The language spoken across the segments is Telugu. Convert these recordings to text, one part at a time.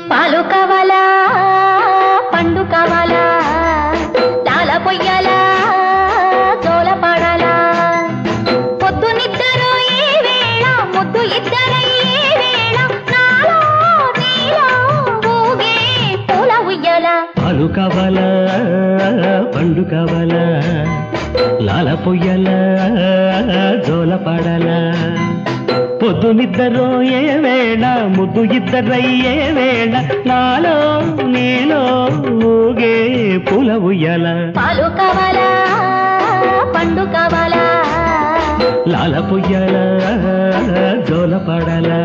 పాలు కావాలా పండు కావాలా తాళ పొయ్యాలా జోల పాడాలా పొద్దు నిద్దరు ఏ వేళ ముద్దు ఇద్దరై ఏ వేళ నాలో నీలో ఊగే పూల ఉయ్యాల పాలు కావాలా పండు కావాలా లాల పొయ్యాలా జోల పాడాలా పొద్దు నిద్దరో ఏ వేళ ముద్దు ఇద్దరై ఏ వేళ నాలో నీలో ఊగే పూల ఉయ్యాల పాలు కావాలా పండు కావాలా లాల పొయ్యాలా జోల పాడాలా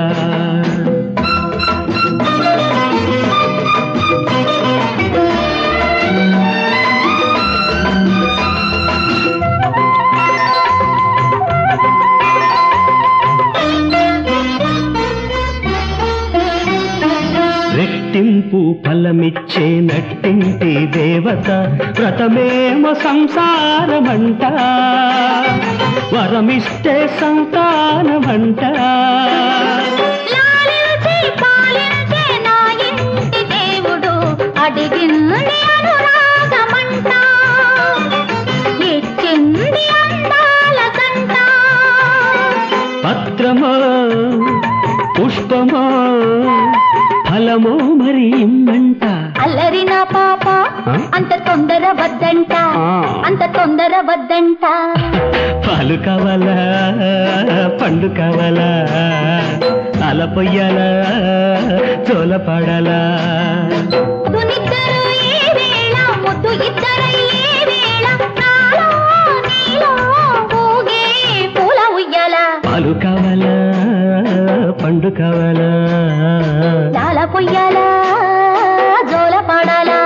రెట్టింపు ఫలమిచ్చే నట్టింటి దేవత వ్రతమేమో సంసారమంట వరమిస్తే సంతానమంట లాలించి పాలించే నా ఇంటి దేవుడు అడిగింది అనురాగమంట ఇచ్చింది అందాల గంట పత్రమో పుష్పమో ఫలమో మరి ఇమ్మంట అల్లరి నా పాప అంత తొందర వద్దంట అంత తొందర వద్దంట పాలు కావాలా పండు కావాలా అల పొయ్యాలా జోల పాడాలా నిద్దరు ఏ వేళ ముద్దు ఇద్దరై ఏ వేళ నాలో నీలో ఊగే పూల ఉయ్యాల పాలు కావాలా పండు కావాలా తాళ పొయ్యాలా జోల పాడాలా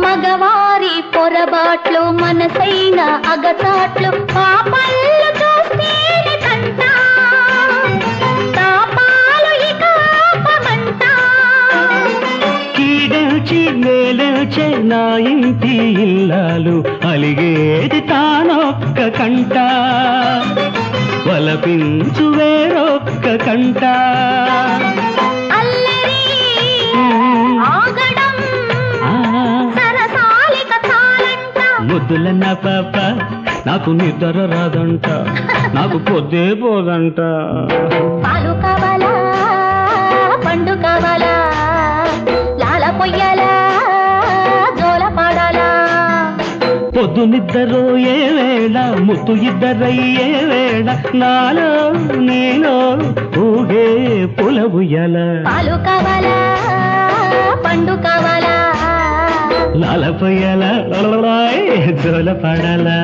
మగవారి పొరబాట్లు మనసైన అగసాట్లు పాపళ్ళు చూస్తేనే కంట తాపాలు ఇక ఆపమంట కీడల్చి మేలచే నా ఇంటి ఇల్లాలు అలిగేది తానొక్క కంట వలపించు వేరొక్క కంట అల్లరి ఆగడం సరసాలిక చాలంట ముద్దుల నా పాప నాకు నిద్ర రాదంట నాకు పొద్దే పోదంట పాలు కావాలా పండు కావాలా లాల పొయ్యాలా జోల పాడాలా పొద్దు నిద్దరు ఏ వేళ ముద్దు ఇద్దరై ఏ వేళ నాలో నీలో ఊగే పూల ఉయ్యాల పాలు కావాలా పండు కావాలా లాల పొయ్యాల జోల పాడాలా